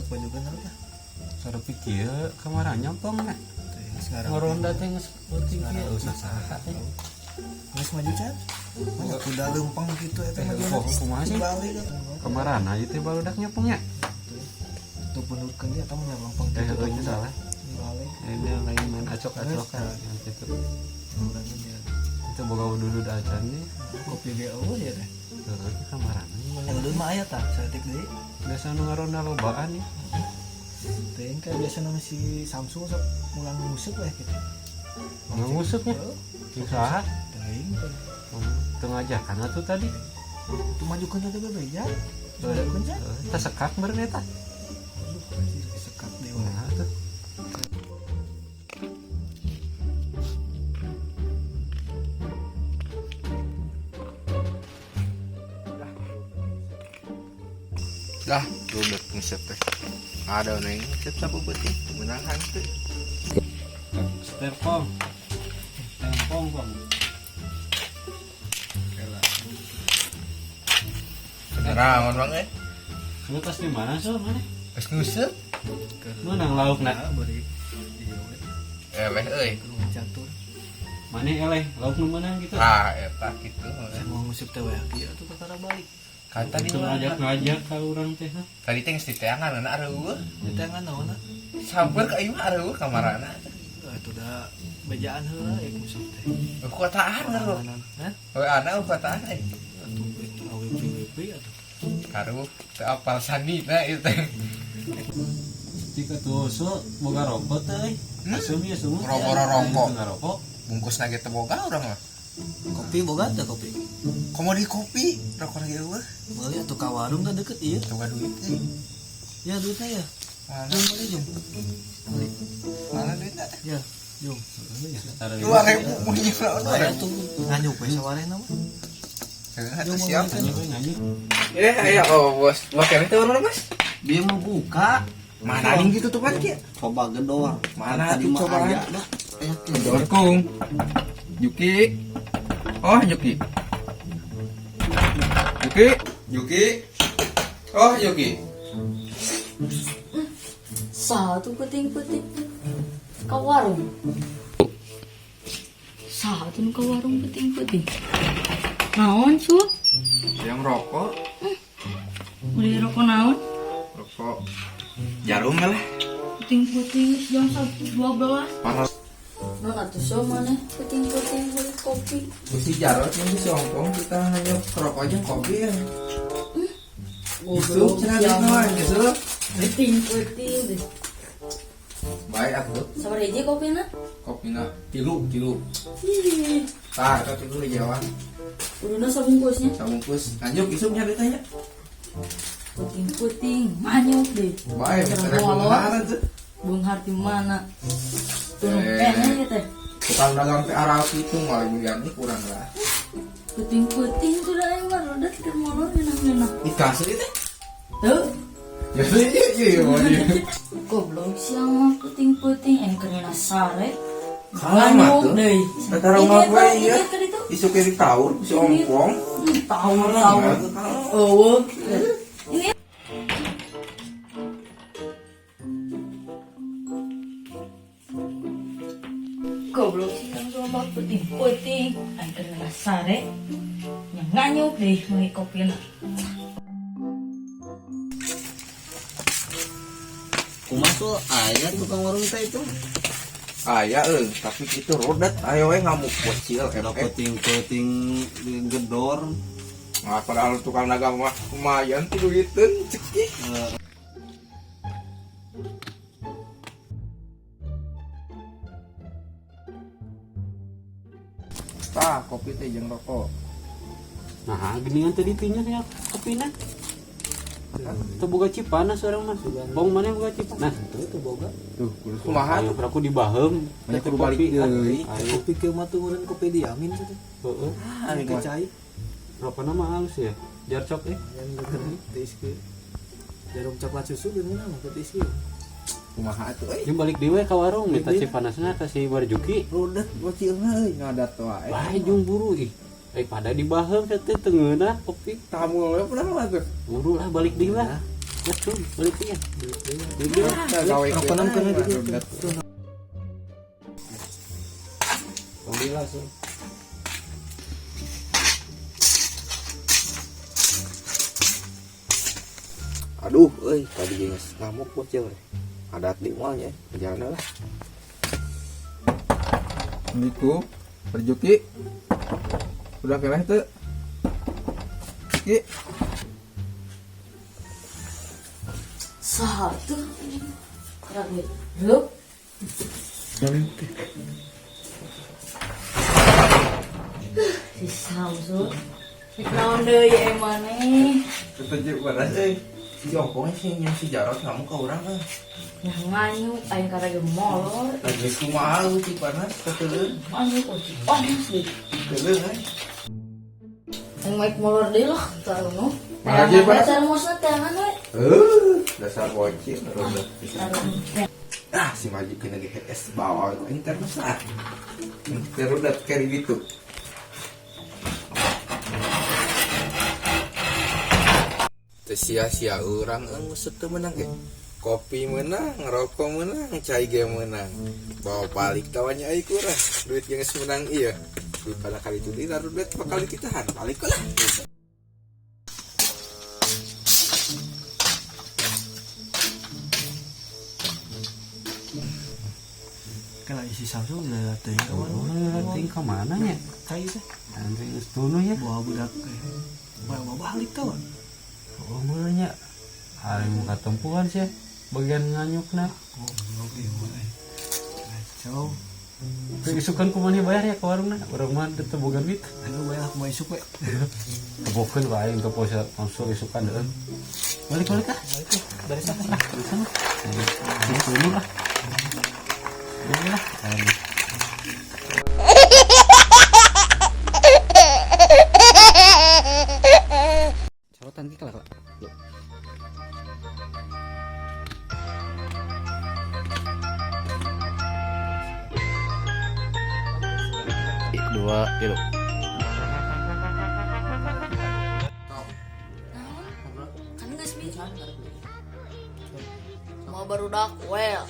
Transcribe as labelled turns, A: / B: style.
A: apa juga nanti
B: Cara pikir kemarin nyampong nak.
A: sekarang
B: Ngoronda teh geus penting
A: sekarang
B: kieu.
A: usah saha geus maju can banyak kuda leumpang gitu eta mah
B: Kok kumaha sih?
A: balik
B: Kemarin aja teh barudak nyampongnya.
A: tuh penurkeun dia eta mah leumpang
B: Teh
A: gitu
B: heunya salah.
A: balik
B: Ini lain main acok-acokan gitu.
A: urangnya dia
B: Itu boga duduk acan nih.
A: kopi ge eueuh ya teh
B: Heeh, kemarin.
A: eueuh mah aya tah saeutik deui
B: Biasa nu ngaronda lobaan nih.
A: teh kayak biasa nama si Samsung sok mulang musik lah gitu
B: Ngusuk ya. Usaha.
A: teuing
B: Tengah ajakan atuh tadi.
A: itu majukeun teh bebe ya majukeun can
B: Teh sekak beureun eta.
A: aduh sekat deui
B: Nah, tuh.
C: Dah, udah ngisep teh. Ada neng ngisep sapu putih, menangan tuh.
B: Sterpong. Tempong kong.
C: Sekarang bang
B: Lu tas di mana so mana?
C: pas ngisep,
B: Menang lauk nak.
A: beri iya we
C: eleh euy.
A: kudu catur
B: Mana eleh lauk nu menang gitu.
C: Ah, eta kitu.
A: mau ngusip teh we kieu atuh kakara balik
C: Kan tadi
B: Itu ngajak-ngajak ka urang teh.
C: tadi teh geus diteangan anak areueuh.
A: eta kan naonna
C: Sabar ka ieu mah areueuh kamarana.
A: itu udah bejaan heula ya ngusip teh
C: Kuataan ngaruh.
A: hah
C: We anak kuataan euy.
A: atuh itu awp atuh
C: Karuh teu apal sandina ieu teh.
B: Jika tuh so boga rokok teh. Asum ya semua.
C: Rokok-rokok.
B: Ngarokok.
C: Bungkusna ge teu boga urang mah.
A: kopi boga teh kopi
C: Komodi kopi, rokok ge eueuh.
A: meuli atuh ka warung teh deket ieu
C: Teu duit teh.
A: ya duitnya ya
C: Mana?
A: jom meuli jom meuli
C: Mana duitna teh?
A: ya jom
C: 2000 mun ieu
A: aya tuh nganyuk we sawarena mah
C: Atuh siap.
B: Nganyuk.
C: Ayo bos. Makan itu mana bos?
A: dia mau buka
C: Mana ning gitu tuh pan kieu?
A: coba gedor
C: Mana tuh coba
A: aja
C: aja?
A: dah
C: Dorkung. Yuki. Oh, Yuki. Yuki. Yuki. Oh, Yuki.
D: Satu puting-puting ke warung. Satu ke warung puting-puting. Naon cu?
C: Yang rokok,
D: Beli rokok naon?
C: rokok jarum lah.
D: Puting-puting jam 1.12.
C: Parah.
D: Nah, atuh so mana puting-puting beli kopi.
C: Si Jarot yang di Hongkong kita hanya rokok aja kopi ya. Isu cenah
D: Yang
C: naon isu.
D: puting-puting deh.
C: Baik atuh.
D: Sabar aja kopinya.
C: Kopina tilu.
D: Ih,
C: Tah, eta tilu di Jawa.
D: udahnya sabungkusnya.
C: Sabungkus. Lanjut isuknya ditanya.
D: Puting-puting, manyuk deh.
C: Baik,
D: Terus
C: kita
D: walau
C: kemana tuh?
D: Bung Harti mana? Turun
C: Eh.
D: pengen ya teh.
C: Tukang dagang teh arah itu malah Yuliani kurang lah.
D: Puting-puting tuh dah yang udah ke molor enak-enak.
C: Ikas itu teh.
D: Tuh,
C: Jadi iya mau dia.
D: goblok siang mah puting-puting yang kena sare.
C: Kalah mah tuh. Kata rumah gue iya. Isu kiri kaur si ongkong.
D: Tahu. Oh, ini goblok siang coba puting-puting yang kena sare. Yang nganyuk deh mau kopi nak.
A: kumaha tuh aya tukang warung teh itu
C: Aya tapi itu rodat ayo we ngamuk bocil
A: puting-puting gedor
C: Nah, padahal tukang dagang mah lumayan tilu duiteun cekih. Tah, kopi teh jeung rokok.
B: Nah, geningan tadi tinya ya kopina. Teu boga cipanas urang mah. Bong mana boga cipanas? Teu boga.
C: Tuh, kumaha
B: Ayo aku di baheum.
C: Banyak
B: Teu
C: kudu balik deui.
B: Ayo.
A: kopi ke mah tuh urang kopi diamin tuh
B: Heeh.
A: ada kecai
B: Berapa nama halus ya? Jarcok
A: yang geus ke jarum coklat susu gimana mah ketis ke
C: kumaha atuh euy.
B: Jeung balik dewe ka warung minta cipanasna ka si Barjuki.
C: Rodat bocilna euy ngadat wae.
B: Bae jeung buru ih. Pada di baheum teh tengeuna kopi.
C: Tamu we pernah lah tuh.
B: Buru lah balik dewe. Betul, balik ya.
C: Kawan kena gitu.
B: Ambil langsung.
C: Aduh, tadi geus ngamuk bocil. Ada di malnya, jalan lah.
E: Assalamualaikum, Perjuki. Udah kena itu. Ki.
D: Satu. Kerabe. Lu. Si Samsul. Naon deui emang nih?
C: Ketujuh baras si Jongkong sih yang si Jarot kamu ke orang
D: Yang nganyuk aing karage molor.
C: lagi kumaha si panas keteuleuh
D: Nganyuk uci panas deh.
C: keteuleuh
D: Yang maik molor deui lah taruh.
E: Lagi, Pak.
D: Dasar mosna teangan we.
C: dasar bocil roda
D: Taruh.
C: si maju kena GHS bawa internet lah terudat kari gitu sia-sia orang ngusut tuh menang ya kopi menang ngerokok menang cai ge menang bawa balik tawanya ai kurang duit geus menang iya pada kali itu ditaruh duit bakal ditahan balik lah
A: Kan lagi si Samsung udah teuing ka mana?
B: Ting ke mana ya?
A: Kayu teh.
B: Nanti geus tunu ya.
A: Bawa budak bawa balik tau.
B: Oh, mulanya. Hari muka tempuhan sih. Bagian nganyukna.
A: Oh, oke, mulai. Kacau.
B: Isukan kumaha bayar ya ke warungna? Urang mah teu boga duit.
A: Aduh, banyak mau isuk we.
B: Kebokeun wae untuk posa langsung isukan deueun. Balik ah.
A: Dari sana.
B: Dari sana. Ini tunu lah. Ini lah. Sorotan kita lah.
C: dua kilo
D: Kan geus bisa. Mau barudak well.